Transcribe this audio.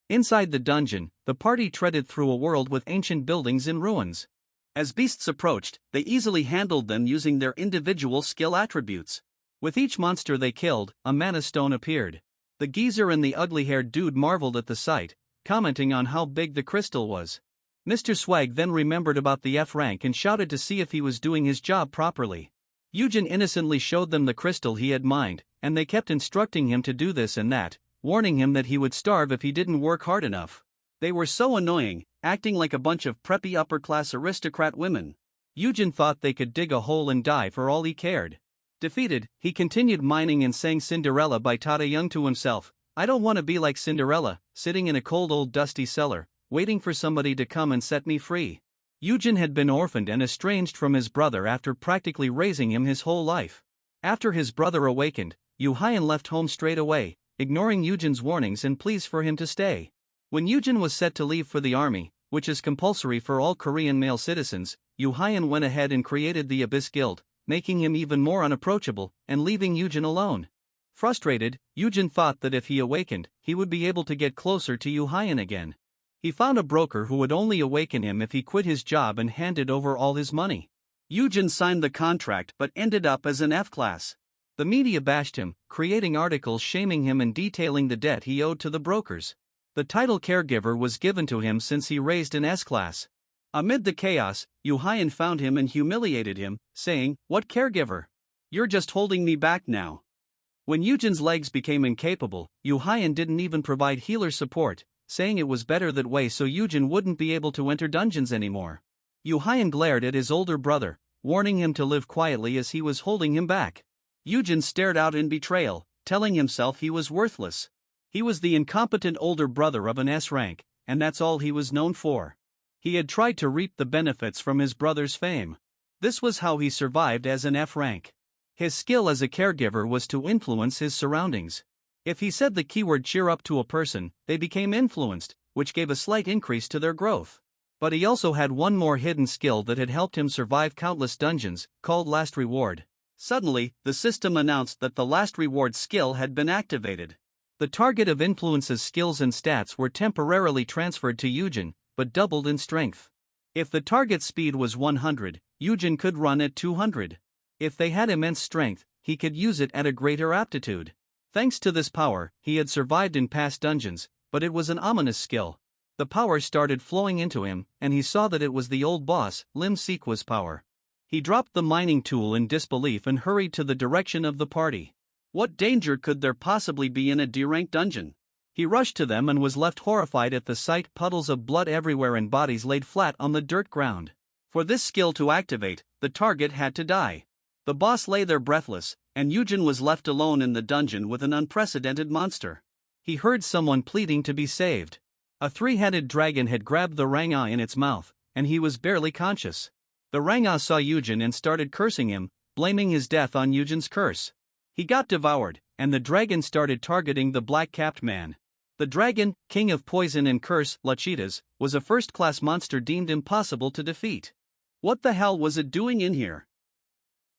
Inside the dungeon, the party treaded through a world with ancient buildings in ruins. As beasts approached, they easily handled them using their individual skill attributes. With each monster they killed, a mana stone appeared. The geezer and the ugly-haired dude marveled at the sight, commenting on how big the crystal was. Mr. Swag then remembered about the F rank and shouted to see if he was doing his job properly. Eugen innocently showed them the crystal he had mined, and they kept instructing him to do this and that, warning him that he would starve if he didn't work hard enough. They were so annoying, acting like a bunch of preppy upper-class aristocrat women. Eugen thought they could dig a hole and die for all he cared. Defeated, he continued mining and sang Cinderella by Tata Young to himself. I don't want to be like Cinderella, sitting in a cold old dusty cellar, waiting for somebody to come and set me free. Eugen had been orphaned and estranged from his brother after practically raising him his whole life. After his brother awakened, Yu Haiyan left home straight away, ignoring Eugen's warnings and pleas for him to stay. When Eugen was set to leave for the army, which is compulsory for all Korean male citizens, Yu Haiyan went ahead and created the Abyss Guild, making him even more unapproachable, and leaving Eugen alone. Frustrated, Eugen thought that if he awakened, he would be able to get closer to Yu Haiyan again. He found a broker who would only awaken him if he quit his job and handed over all his money. Eugen signed the contract but ended up as an F-class. The media bashed him, creating articles shaming him and detailing the debt he owed to the brokers. The title caregiver was given to him since he raised an S-class. Amid the chaos, Yu Haiyan found him and humiliated him, saying, "What caregiver? You're just holding me back now." When Eugen's legs became incapable, Yu Haiyan didn't even provide healer support, saying it was better that way so Eugen wouldn't be able to enter dungeons anymore. Yu Haiyan glared at his older brother, warning him to live quietly as he was holding him back. Eugen stared out in betrayal, telling himself he was worthless. He was the incompetent older brother of an S rank, and that's all he was known for. He had tried to reap the benefits from his brother's fame. This was how he survived as an F rank. His skill as a caregiver was to influence his surroundings. If he said the keyword cheer up to a person, they became influenced, which gave a slight increase to their growth. But he also had one more hidden skill that had helped him survive countless dungeons, called Last Reward. Suddenly, the system announced that the Last Reward skill had been activated. The target of influence's skills and stats were temporarily transferred to Eugen, but doubled in strength. If the target's speed was 100, Eugen could run at 200. If they had immense strength, he could use it at a greater aptitude. Thanks to this power, he had survived in past dungeons, but it was an ominous skill. The power started flowing into him, and he saw that it was the old boss, Lim Sequa's power. He dropped the mining tool in disbelief and hurried to the direction of the party. What danger could there possibly be in a D-rank dungeon? He rushed to them and was left horrified at the sight, puddles of blood everywhere and bodies laid flat on the dirt ground. For this skill to activate, the target had to die. The boss lay there breathless, and Eugen was left alone in the dungeon with an unprecedented monster. He heard someone pleading to be saved. A three-headed dragon had grabbed the Rangha in its mouth, and he was barely conscious. The Rangha saw Eugen and started cursing him, blaming his death on Eugen's curse. He got devoured, and the dragon started targeting the black-capped man. The dragon, king of poison and curse, Lachitas, was a first-class monster deemed impossible to defeat. What the hell was it doing in here?